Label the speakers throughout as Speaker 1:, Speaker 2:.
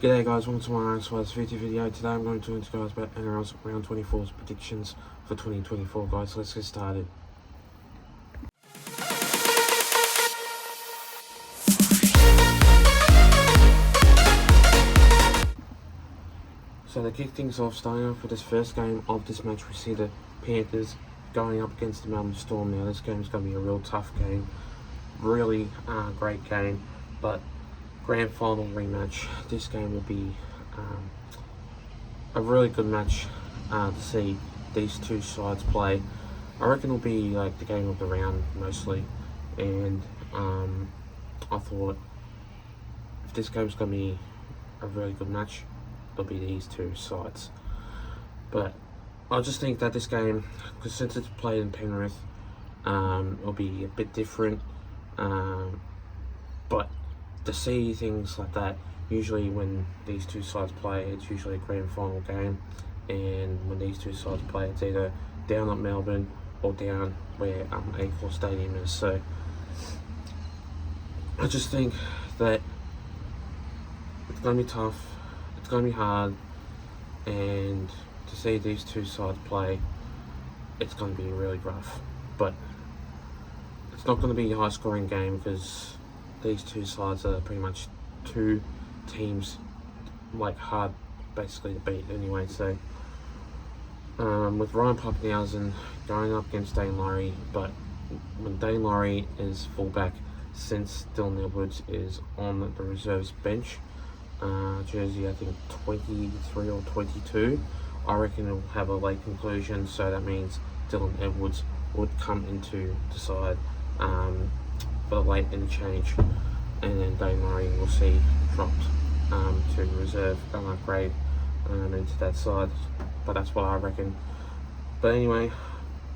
Speaker 1: G'day guys, welcome to my Nrl video. Today I'm going to talk to you guys about Nrl Round 24's predictions for 2024 guys. So let's get started. So to kick things off, starting off with this first game of this match, we see the Panthers going up against the Melbourne Storm. Now this game is going to be a real tough game, really great game, but grand final rematch. This game will be a really good match to see these two sides play. I reckon it'll be like the game of the round mostly, and I thought if this game's going to be a really good match, it'll be these two sides. But I just think that this game, because since it's played in Penrith, it'll be a bit different, but to see things like that, usually when these two sides play, it's usually a grand final game, and when these two sides play, it's either down at Melbourne or down where A4 Stadium is. So I just think that it's going to be tough, it's going to be hard, and to see these two sides play, it's going to be really rough. But it's not going to be a high scoring game because these two sides are pretty much two teams like hard basically to beat anyway. So with Ryan Papenhuyzen going up against Dane Laurie, but when Dane Laurie is fullback, since Dylan Edwards is on the reserves bench, jersey I think 23 or 22, I reckon it'll have a late conclusion, so that means Dylan Edwards would come into the side for the late interchange, and then Dane Laurie will see dropped to reserve and upgrade into that side. But that's what I reckon. But anyway,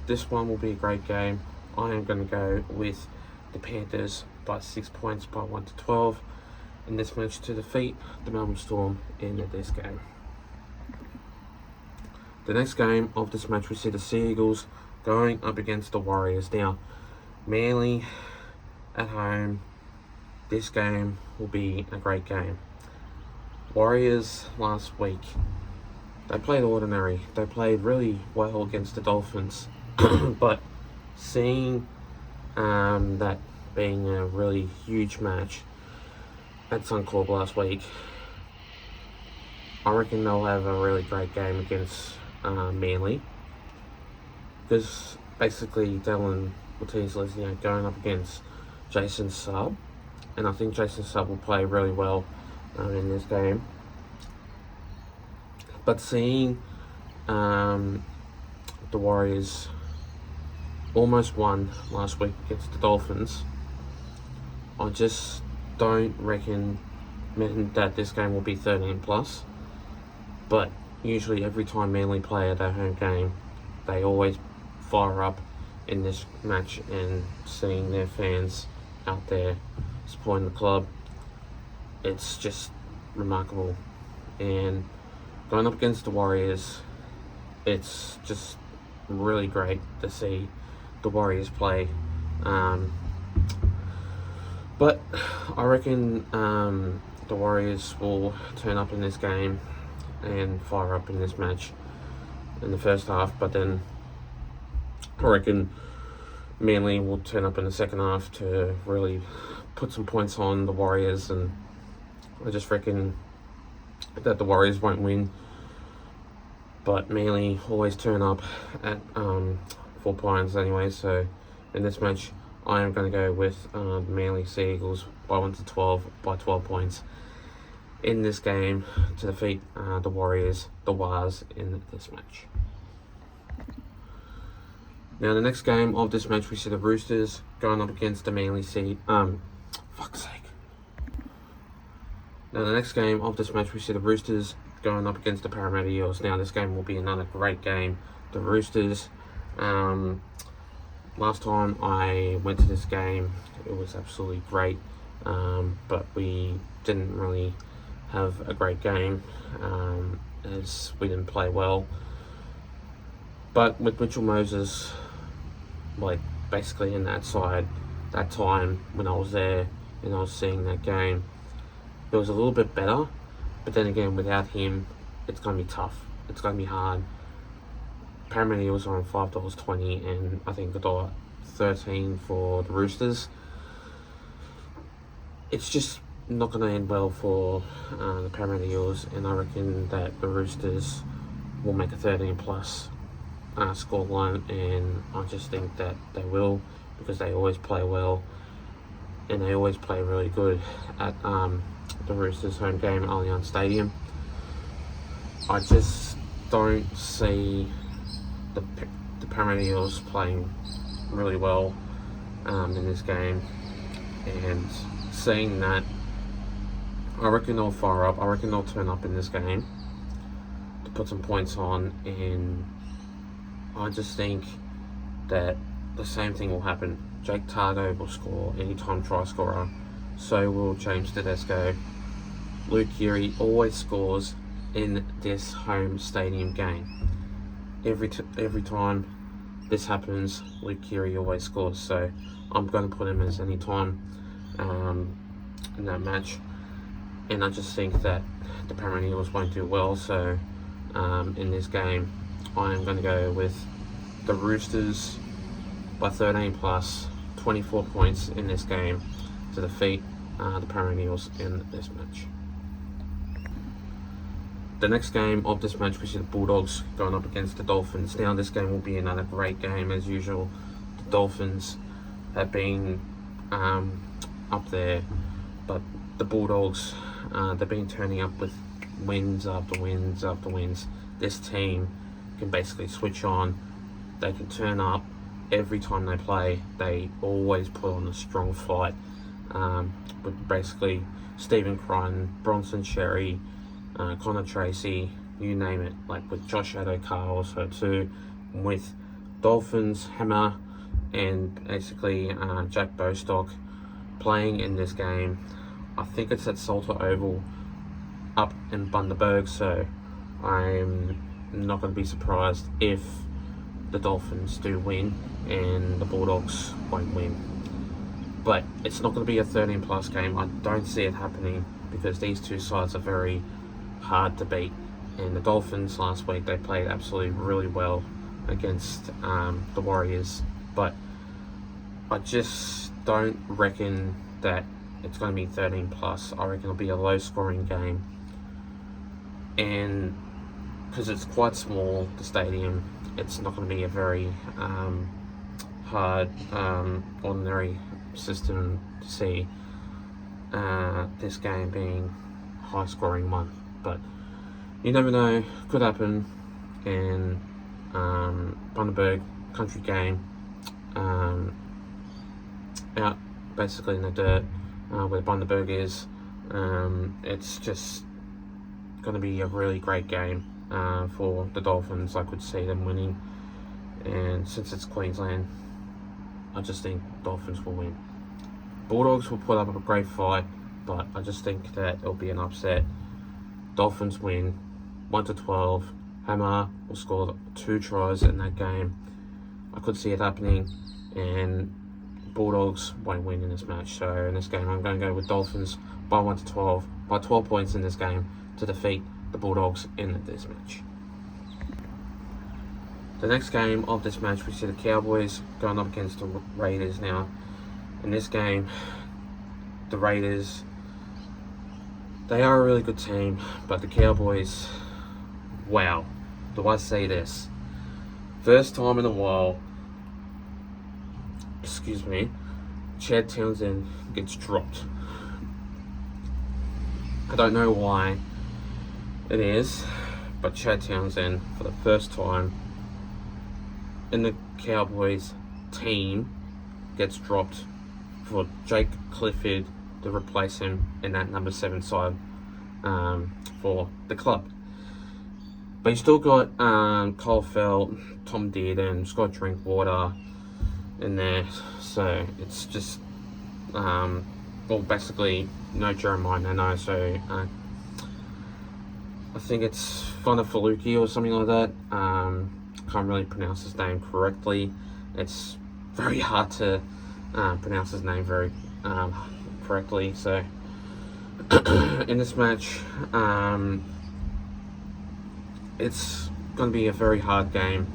Speaker 1: this one will be a great game. I am going to go with the Panthers by 6 points, by 1 to 12 in this match, to defeat the Melbourne Storm in this game. The next game of this match, we see the Sea Eagles going up against the Warriors. Now, Manly at home, this game will be a great game. Warriors last week, they played ordinary. They played really well against the Dolphins, but seeing that being a really huge match at Suncorp last week, I reckon they'll have a really great game against Manly, because basically Dylan Ortiz is going up against Jason Sub, and I think Jason Sub will play really well in this game. But seeing the Warriors almost won last week against the Dolphins, I just don't reckon that this game will be 13 plus. But usually every time Manly play at their home game, they always fire up in this match, and seeing their fans out there supporting the club, it's just remarkable. And going up against the Warriors, it's just really great to see the Warriors play. But I reckon the Warriors will turn up in this game and fire up in this match in the first half, but then I reckon Manly will turn up in the second half to really put some points on the Warriors, and I just reckon that the Warriors won't win, but Manly always turn up at 4 points anyway. So in this match, I am going to go with the Manly Sea Eagles by 1 to 12, by 12 points in this game, to defeat the Warriors, the Wars, in this match. Now the next game of this match, we see the Roosters going up against the Manly Sea. Fuck's sake. Now the next game of this match, we see the Roosters going up against the Parramatta Eels. Now this game will be another great game. The Roosters, last time I went to this game, it was absolutely great, but we didn't really have a great game, as we didn't play well. But with Mitchell Moses, like basically in that side, that time when I was there and I was seeing that game, it was a little bit better. But then again, without him, it's going to be tough. It's going to be hard. Parramatta Eels are on $5.20, and I think $1.13 for the Roosters. It's just not going to end well for the Parramatta Eels, and I reckon that the Roosters will make a 13 plus scoreline, and I just think that they will, because they always play well and they always play really good at the Roosters' home game, Allianz Stadium. I just don't see the Parramatta Eels playing really well in this game, and seeing that, I reckon they'll fire up. I reckon they'll turn up in this game to put some points on, and I just think that the same thing will happen. Jake Targo will score, anytime try scorer. So will James Tedesco. Luke Keary always scores in this home stadium game. Every time this happens, Luke Keary always scores. So I'm going to put him as anytime in that match. And I just think that the Parramatta Eagles won't do well. So in this game, I am going to go with the Roosters by 13 plus 24 points in this game to defeat the Parramatta Eagles in this match. The next game of this match, we see the Bulldogs going up against the Dolphins. Now this game will be another great game as usual. The Dolphins have been up there, but the Bulldogs, they've been turning up with wins after wins after wins. This team can basically switch on. They can turn up every time they play. They always put on a strong fight with basically Stephen Crichton, Bronson Xerri, Connor Tracy, you name it, like with Josh Adokar also too, with Dolphins, Hammer, and basically Jack Bostock playing in this game. I think it's at Salter Oval up in Bundaberg, so I'm not going to be surprised if the Dolphins do win and the Bulldogs won't win. But it's not going to be a 13 plus game. I don't see it happening because these two sides are very hard to beat. And the Dolphins last week, they played absolutely really well against the Warriors. But I just don't reckon that it's going to be 13 plus. I reckon it'll be a low scoring game. And because it's quite small, the stadium, it's not going to be a very hard, ordinary system to see this game being a high scoring one. But you never know, could happen. And Bundaberg country game, out basically in the dirt where Bundaberg is. It's just going to be a really great game for the Dolphins. I could see them winning, and since it's Queensland, I just think Dolphins will win. Bulldogs will put up a great fight, but I just think that it'll be an upset. Dolphins win 1-12. Hammer will score 2 tries in that game. I could see it happening, and Bulldogs won't win in this match. So in this game, I'm going to go with Dolphins by 1-12, by 12 points in this game to defeat the Bulldogs in this match. The next game of this match, we see the Cowboys going up against the Raiders. Now, in this game, the Raiders, they are a really good team, but the Cowboys, wow, do I say this? First time in a while, Chad Townsend gets dropped. I don't know why it is, but Chad Townsend, for the first time in the Cowboys team, gets dropped for Jake Clifford to replace him in that number 7 side for the club. But you still got Cole Felt, Tom Dearden, Scott Drinkwater in there. So it's just, basically no Jeremiah Nano. So I think it's Funafaluki or something like that. Can't really pronounce his name correctly. It's very hard to pronounce his name very correctly. So in this match, it's going to be a very hard game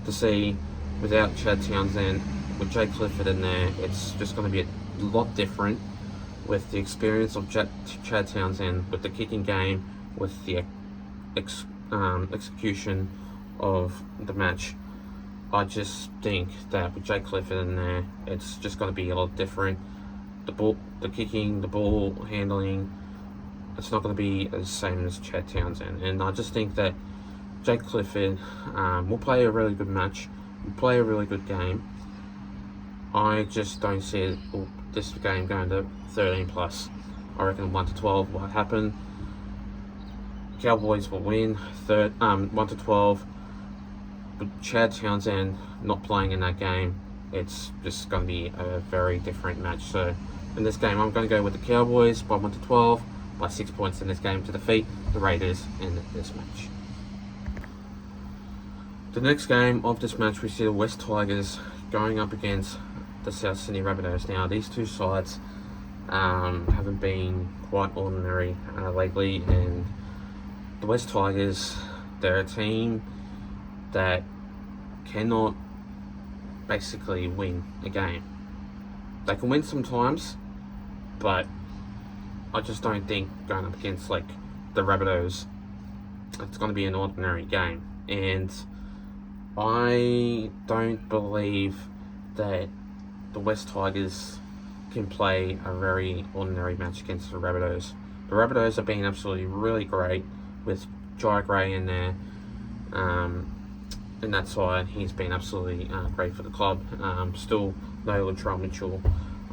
Speaker 1: to see without Chad Townsend. With Jay Clifford in there, it's just going to be a lot different with the experience of Chad Townsend, with the kicking game, with the execution of the match. I just think that with Jay Clifford in there, it's just going to be a lot different. The kicking, the ball handling, it's not going to be the same as Chad Townsend. And I just think that Jake Clifford will play a really good match, will play a really good game. I just don't see this game going to 13 plus. I reckon 1-12 will happen. Cowboys will win 1-12. But Chad Townsend not playing in that game, it's just going to be a very different match. So in this game, I'm going to go with the Cowboys by 1-12, by 6 points in this game to defeat the Raiders in this match. The next game of this match, we see the West Tigers going up against the South Sydney Rabbitohs. Now, these two sides haven't been quite ordinary lately, and the West Tigers, they're a team that cannot basically win a game. They can win sometimes, but I just don't think going up against like the Rabbitohs, it's going to be an ordinary game. And I don't believe that the West Tigers can play a very ordinary match against the Rabbitohs. The Rabbitohs have been absolutely really great with Jai Gray in there. In that side, he's been absolutely great for the club. Still no Latrell Mitchell.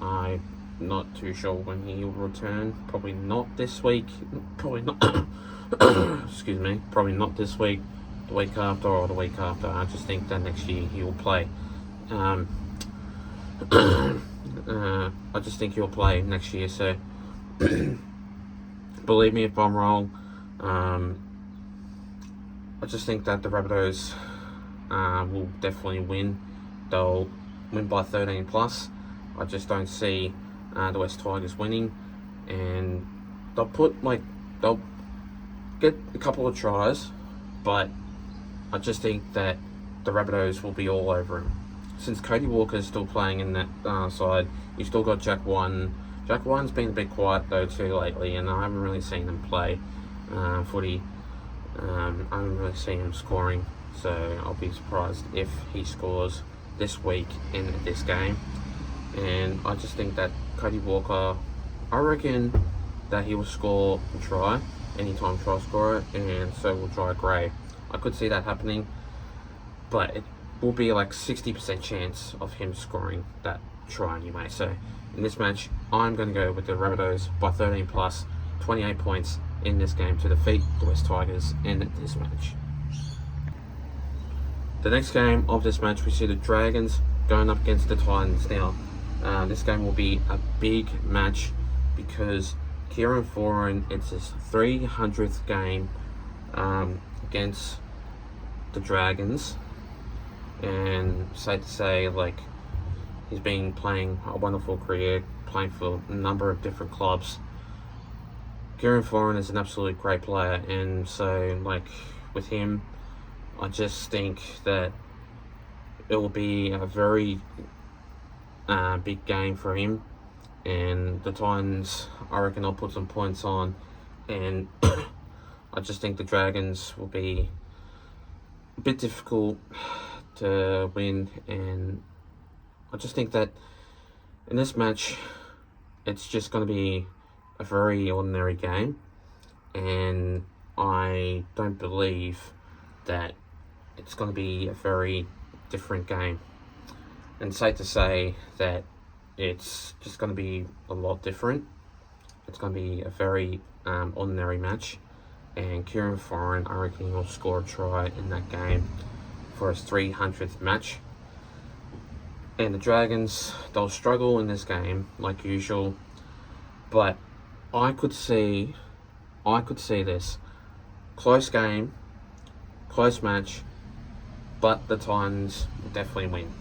Speaker 1: I'm not too sure when he will return. Probably not this week. Probably not. Excuse me. Probably not this week. The week after or the week after. I just think that next year he will play. I just think he'll play next year. So believe me if I'm wrong. I just think that the Rabbitohs will definitely win. They'll win by 13 plus. I just don't see the West Tigers winning, and they'll get a couple of tries, but I just think that the Rabbitohs will be all over him. Since Cody Walker's still playing in that side, you've still got Jack One. Jack One's been a bit quiet though too lately, and I haven't really seen him play footy. I haven't really seen him scoring, so I'll be surprised if he scores this week in this game. And I just think that Cody Walker, I reckon that he will score a try, anytime try scorer, and so will Jai Gray. I could see that happening, but it will be like 60% chance of him scoring that try anyway. So in this match, I'm going to go with the Rabbitohs by 13 plus, 28 points in this game to defeat the West Tigers in this match. The next game of this match, we see the Dragons going up against the Titans. Now, this game will be a big match because Kieran Foran, it's his 300th game against the Dragons, and safe to say, like, he's been playing a wonderful career, playing for a number of different clubs. Kieran Foran is an absolute great player, and so, like, with him, I just think that it will be a very big game for him, and the Titans, I reckon, I'll put some points on, and I just think the Dragons will be a bit difficult to win, and I just think that in this match, it's just going to be a very ordinary game, and I don't believe that it's going to be a very different game. And safe to say that it's just going to be a lot different. It's going to be a very ordinary match, and Kieran Foran, I reckon he'll score a try in that game for his 300th match. And the Dragons, they'll struggle in this game like usual, but I could see this close game, close match, but the Titans will definitely win.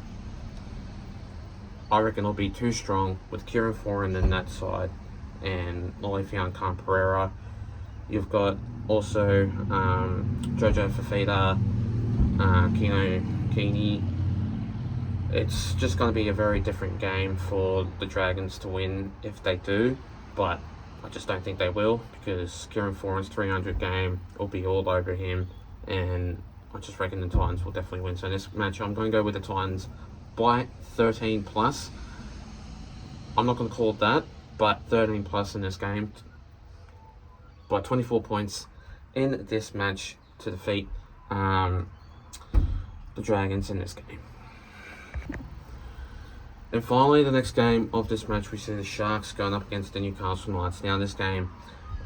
Speaker 1: I reckon it'll be too strong with Kieran Foran in that side, and Olivian Pereira. You've got also Jojo Fafita, Kino Kini. It's just going to be a very different game for the Dragons to win if they do, but I just don't think they will, because Kieran Foran's 300 game will be all over him, and I just reckon the Titans will definitely win. So in this match, I'm going to go with the Titans by 13 plus. I'm not going to call it that, but 13 plus in this game by 24 points in this match to defeat the Dragons in this game. And finally, the next game of this match, we see the Sharks going up against the Newcastle Knights. Now, this game,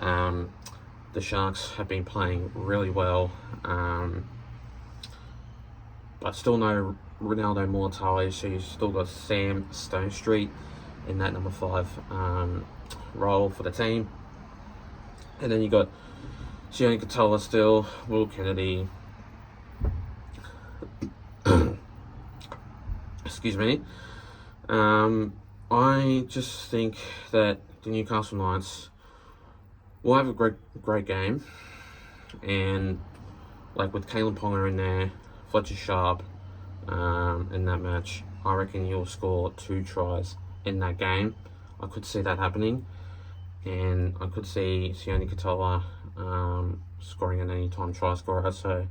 Speaker 1: the Sharks have been playing really well, but still no Ronaldo Mortale, so you've still got Sam Stonestreet in that number 5 role for the team. And then you got Sione Katoa still, Will Kennedy, excuse me. I just think that the Newcastle Knights will have a great game, and like with Kalen Ponga in there, Fletcher Sharp in that match, I reckon you'll score 2 tries in that game. I could see that happening, and I could see Sione Katoa scoring an anytime try scorer. So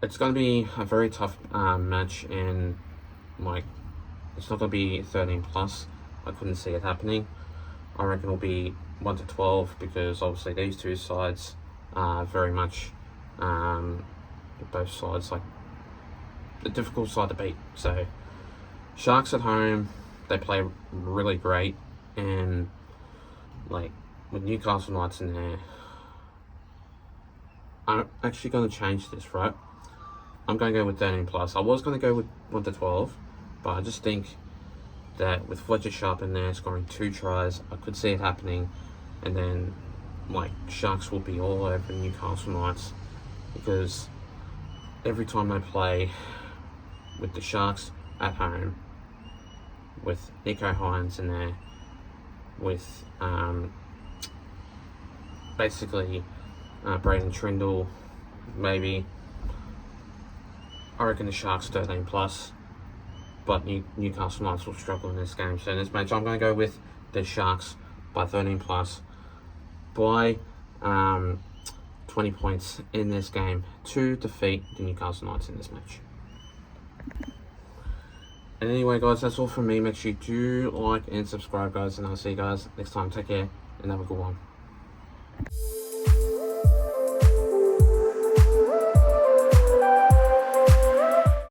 Speaker 1: it's going to be a very tough match, and like, it's not going to be 13 plus. I couldn't see it happening. I reckon it'll be 1 to 12, because obviously these two sides are very much both sides like a difficult side to beat. So Sharks at home, they play really great, and like with Newcastle Knights in there, I'm actually going to change this, right? I'm going to go with 13 plus. I was going to go with 1 to 12, but I just think that with Fletcher Sharp in there scoring 2 tries, I could see it happening, and then like Sharks will be all over Newcastle Knights, because every time they play with the Sharks at home, with Nico Hines in there, with basically Braden Trindle, maybe, I reckon the Sharks 13 plus. But Newcastle Knights will struggle in this game. So in this match, I'm going to go with the Sharks by 13 plus by 20 points in this game to defeat the Newcastle Knights in this match. And anyway, guys, that's all from me. Make sure you do like and subscribe, guys, and I'll see you guys next time. Take care and have a good one.